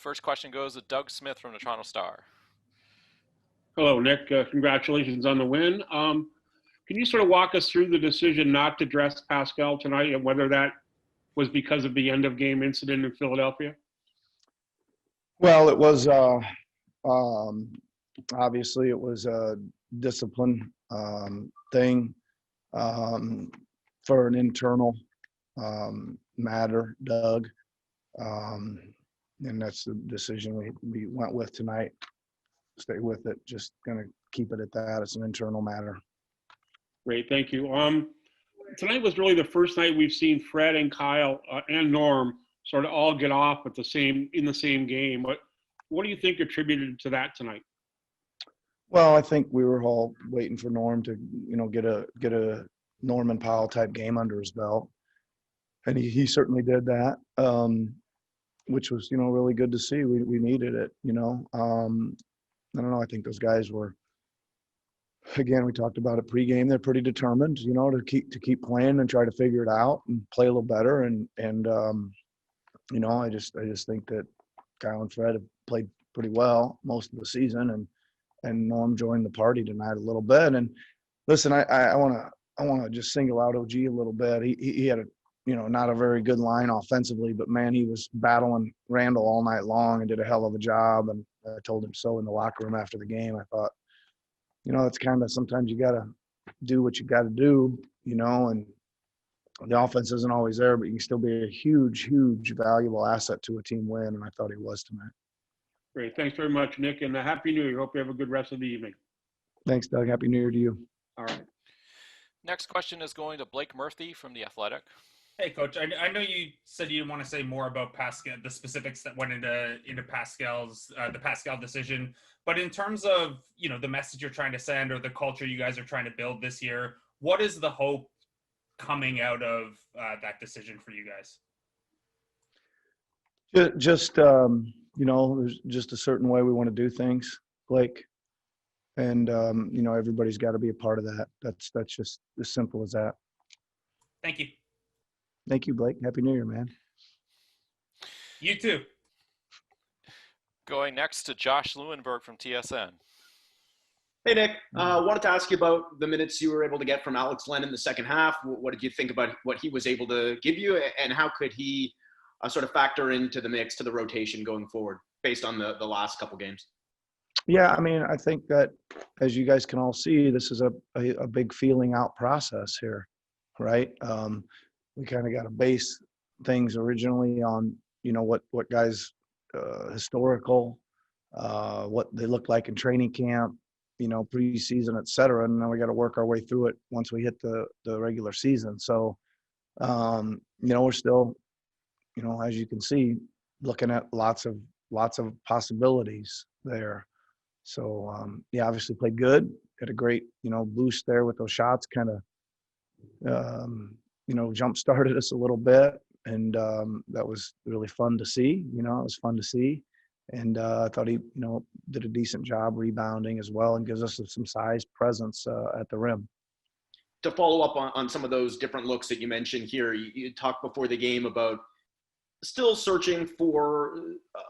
First question goes to Doug Smith from the Toronto Star. Hello, Nick. Congratulations on the win. Can you sort of walk us through the decision not to dress Pascal tonight and whether that was because of the end of game incident in Philadelphia? Well, it was obviously it was a discipline thing for an internal matter, Doug, and that's the decision we went with tonight. Stay with it. Just going to keep it at that. It's an internal matter. Great, thank you. Tonight was really the first night we've seen Fred and Kyle and Norm sort of all get off in the same game. What do you think attributed to that tonight? Well, I think we were all waiting for Norm to, get a Norman Powell type game under his belt, and he certainly did that, which was really good to see. We needed it. I don't know. I think those guys were. Again, we talked about it pregame. They're pretty determined, to keep playing and try to figure it out and play a little better. And I just think that Kyle and Fred have played pretty well most of the season, and Norm joined the party tonight a little bit. And listen, I want to just single out OG a little bit. He had not a very good line offensively, but man, he was battling Randall all night long and did a hell of a job. And I told him so in the locker room after the game. I thought, it's kind of sometimes you got to do what you got to do, and the offense isn't always there, but you can still be a huge, huge valuable asset to a team win. And I thought he was tonight. Great. Thanks very much, Nick. And Happy New Year. Hope you have a good rest of the evening. Thanks, Doug. Happy New Year to you. All right. Next question is going to Blake Murphy from The Athletic. Hey, Coach. I know you said you didn't want to say more about Pascal, the specifics that went into Pascal's the Pascal decision, but in terms of the message you're trying to send or the culture you guys are trying to build this year, what is the hope coming out of that decision for you guys? Just there's just a certain way we want to do things, Blake, and everybody's got to be a part of that. That's just as simple as that. Thank you. Thank you, Blake. Happy New Year, man. You too. Going next to Josh Lewenberg from TSN. Hey, Nick. Wanted to ask you about the minutes you were able to get from Alex Len in the second half. What did you think about what he was able to give you, and how could he sort of factor into the mix, to the rotation going forward based on the last couple games? Yeah, I mean, I think that, as you guys can all see, this is a big feeling out process here, right? We kind of got to base things originally on, what guys historical, what they look like in training camp, preseason, et cetera. And then we got to work our way through it once we hit the regular season. So, we're still, as you can see, looking at lots of possibilities there. So, obviously played good. Got a great, boost there with those shots, kind of, jump started us a little bit. And that was really fun to see. It was fun to see. And I thought he, did a decent job rebounding as well, and gives us some size presence at the rim. To follow up on some of those different looks that you mentioned here, you talked before the game about still searching for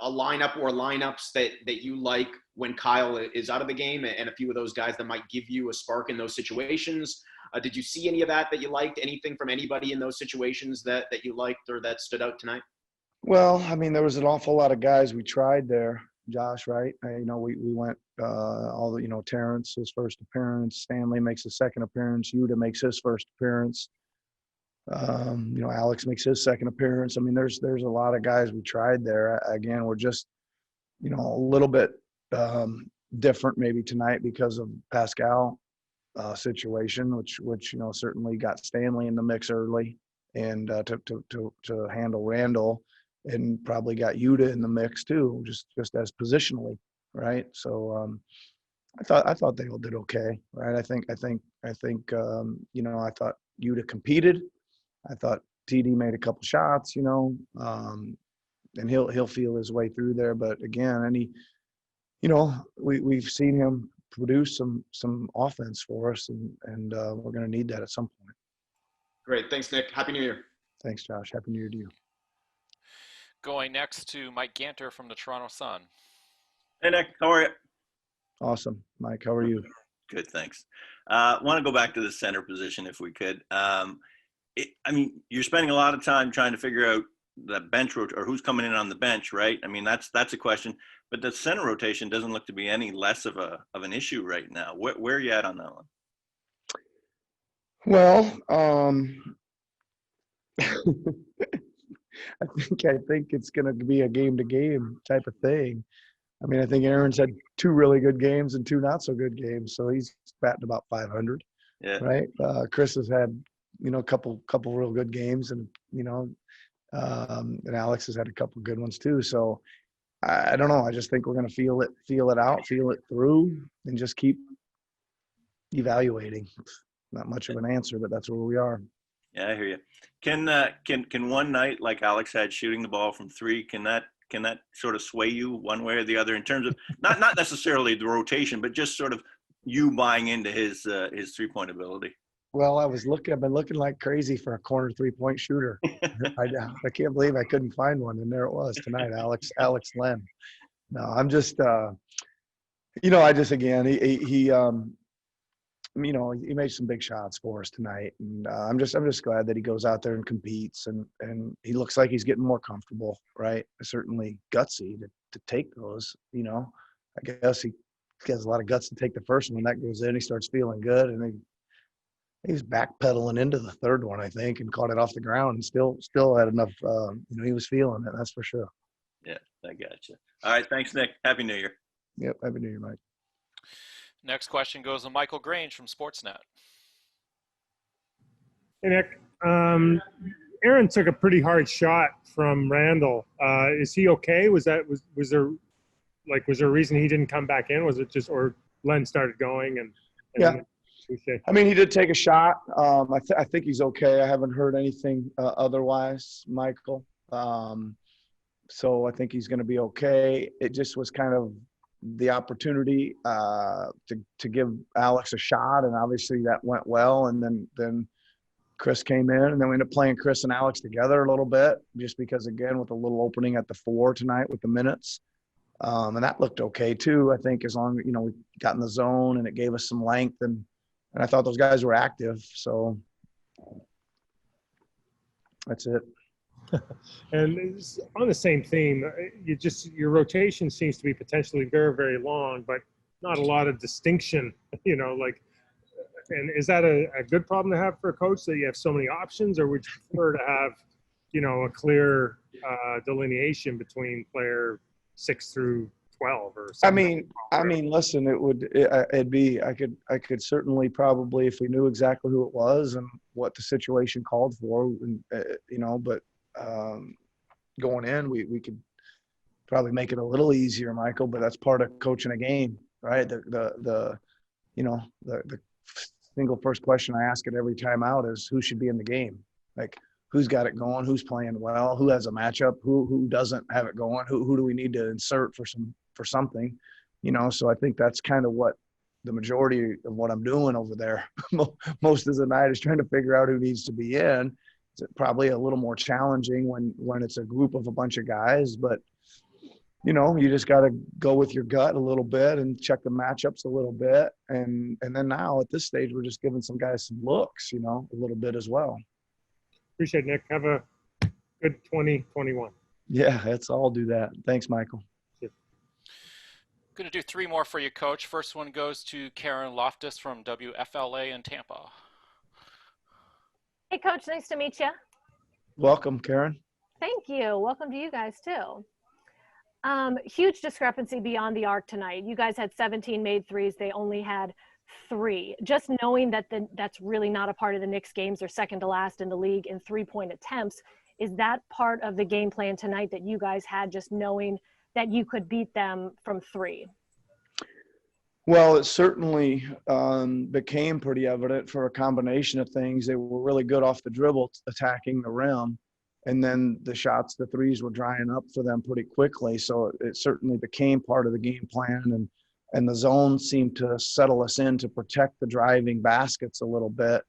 a lineup or lineups that you like when Kyle is out of the game, and a few of those guys that might give you a spark in those situations. Did you see any of that you liked? Anything from anybody in those situations that you liked or that stood out tonight? Well, I mean, there was an awful lot of guys we tried there, Josh, right? We went Terrence, his first appearance. Stanley makes his second appearance. Yuta makes his first appearance. Alex makes his second appearance. I mean, there's a lot of guys we tried there. Again, we're just, a little bit different maybe tonight because of Pascal situation, which certainly got Stanley in the mix early, and to handle Randall, and probably got Yuta in the mix too, just as positionally, right? So I thought they all did okay, right? I think I thought Yuta competed. I thought TD made a couple shots, and he'll feel his way through there. But again, we've seen him produce some offense for us, and we're going to need that at some point. Great. Thanks, Nick. Happy New Year. Thanks, Josh. Happy New Year to you. Going next to Mike Ganter from the Toronto Sun. Hey, Nick. How are you? Awesome. Mike, how are you? Good, thanks. Want to go back to the center position if we could. I mean, you're spending a lot of time trying to figure out the bench or who's coming in on the bench, right? I mean, that's a question. But the center rotation doesn't look to be any less of an issue right now. Where are you at on that one? Well, I think it's going to be a game to game type of thing. I mean, I think Aaron's had 2 really good games and 2 not so good games, so he's batting about 500. Yeah. Right. Chris has had, a couple real good games, and and Alex has had a couple good ones too. So I don't know. I just think we're going to feel it out, feel it through, and just keep evaluating. Not much of an answer, but that's where we are. Yeah, I hear you. Can one night like Alex had shooting the ball from 3, can that sort of sway you one way or the other in terms of not necessarily the rotation, but just sort of you buying into his 3-point ability? Well, I've been looking like crazy for a corner 3-point shooter. I can't believe I couldn't find one, and there it was tonight, Alex Len. No, I'm just, again, he made some big shots for us tonight, and I'm just glad that he goes out there and competes, and he looks like he's getting more comfortable, right? Certainly gutsy to take those. I guess he has a lot of guts to take the first one. When that goes in, he starts feeling good, and he's backpedaling into the third one, I think, and caught it off the ground, and still had enough. He was feeling it. That's for sure. Yeah, I gotcha. All right, thanks, Nick. Happy New Year. Yep, Happy New Year, Mike. Next question goes to Michael Grange from Sportsnet. Hey, Nick. Aaron took a pretty hard shot from Randall. Is he okay? Was there a reason he didn't come back in? Was it just, or Len started going and yeah. I mean, he did take a shot. I think he's okay. I haven't heard anything otherwise, Michael. So I think he's going to be okay. It just was kind of the opportunity to give Alex a shot, and obviously that went well. And then Chris came in, and then we ended up playing Chris and Alex together a little bit, just because, again, with a little opening at the 4 tonight with the minutes. And that looked okay too. I think as long as, we got in the zone and it gave us some length, and I thought those guys were active. So that's it. And on the same theme, your rotation seems to be potentially very, very long, but not a lot of distinction, and is that a good problem to have for a coach, that you have so many options, or would you prefer to have, a clear delineation between player 6 through 12 or something? I mean, listen, it'd be, I could certainly probably, if we knew exactly who it was and what the situation called for, and, but going in, we could probably make it a little easier, Michael, but that's part of coaching a game, right? The single first question I ask it every time out is who should be in the game? Like, who's got it going, who's playing well, who has a matchup, who doesn't have it going, who do we need to insert for something, so I think that's kind of what the majority of what I'm doing over there most of the night is trying to figure out who needs to be in. It's probably a little more challenging when it's a group of a bunch of guys, but you just got to go with your gut a little bit and check the matchups a little bit, and then now at this stage we're just giving some guys some looks, a little bit as well. Appreciate it, Nick. Have a good 2021. Yeah, I'll do that. Thanks, Michael. Going to do 3 more for you, Coach. First one goes to Karen Loftus from WFLA in Tampa. Hey, Coach. Nice to meet you. Welcome, Karen. Thank you. Welcome to you guys, too. Huge discrepancy beyond the arc tonight. You guys had 17 made threes. They only had 3. Just knowing that that's really not a part of the Knicks games. They're second to last in the league in 3-point attempts. Is that part of the game plan tonight that you guys had, just knowing that you could beat them from 3? Well, it certainly became pretty evident for a combination of things. They were really good off the dribble, attacking the rim. And then the threes were drying up for them pretty quickly. So it certainly became part of the game plan. And the zone seemed to settle us in to protect the driving baskets a little bit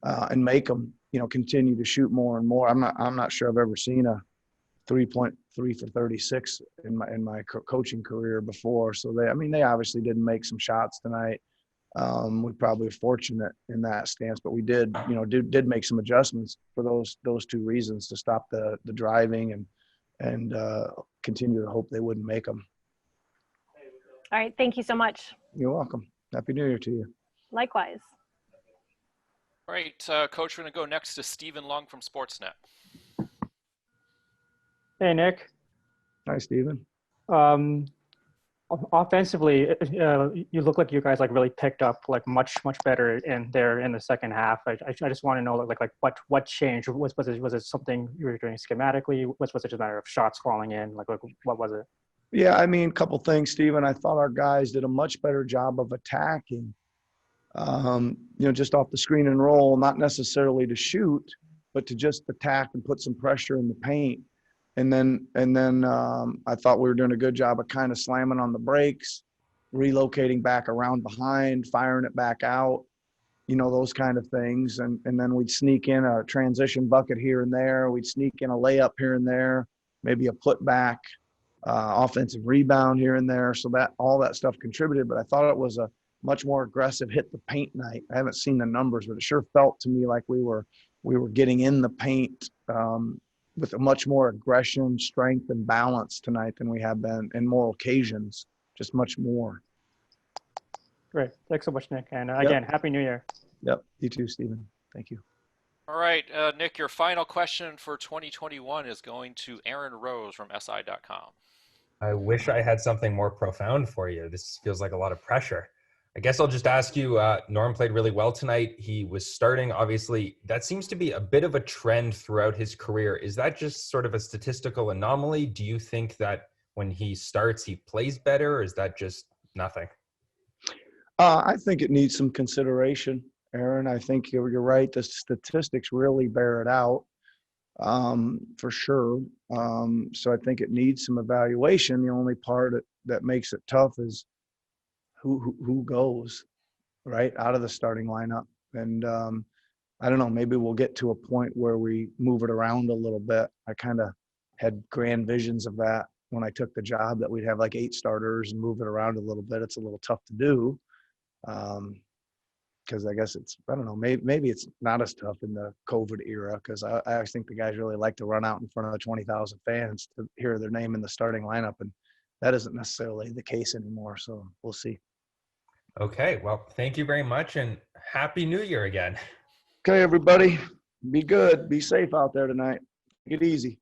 and make them, continue to shoot more and more. I'm not sure I've ever seen a 3.3 for 36 in my coaching career before. So they obviously didn't make some shots tonight. We probably were fortunate in that stance, but we did make some adjustments for those two reasons, to stop the driving and continue to hope they wouldn't make them. All right. Thank you so much. You're welcome. Happy New Year to you. Likewise. All right, Coach, we're going to go next to Stephen Lung from Sportsnet. Hey, Nick. Hi, Stephen. Offensively, you look like you guys like really picked up like much better in the second half. I just want to know like what changed? Was it something you were doing schematically? Was it just a matter of shots falling in? Like what was it? Yeah, I mean, a couple things, Stephen. I thought our guys did a much better job of attacking. Just off the screen and roll, not necessarily to shoot, but to just attack and put some pressure in the paint. And then I thought we were doing a good job of kind of slamming on the brakes, relocating back around behind, firing it back out, those kind of things. And then we'd sneak in a transition bucket here and there. We'd sneak in a layup here and there, maybe a putback, offensive rebound here and there. So that all that stuff contributed. But I thought it was a much more aggressive hit the paint night. I haven't seen the numbers, but it sure felt to me like we were getting in the paint with a much more aggression, strength, and balance tonight than we have been in more occasions, just much more. Great. Thanks so much, Nick. And again, Happy New Year. Yep. You too, Stephen. Thank you. All right, Nick, your final question for 2021 is going to Aaron Rose from SI.com. I wish I had something more profound for you. This feels like a lot of pressure. I guess I'll just ask you, Norm played really well tonight. He was starting, obviously. That seems to be a bit of a trend throughout his career. Is that just sort of a statistical anomaly? Do you think that when he starts, he plays better, or is that just nothing? I think it needs some consideration, Aaron. I think you're right. The statistics really bear it out, for sure. So I think it needs some evaluation. The only part that makes it tough is who goes right out of the starting lineup. And I don't know, maybe we'll get to a point where we move it around a little bit. I kind of had grand visions of that when I took the job, that we'd have like 8 starters and move it around a little bit. It's a little tough to do because I guess I don't know, maybe it's not as tough in the COVID era, because I think the guys really like to run out in front of the 20,000 fans to hear their name in the starting lineup, and that isn't necessarily the case anymore. So we'll see. Okay, well, thank you very much, and Happy New Year again. Okay, everybody, be good. Be safe out there tonight. Take it easy.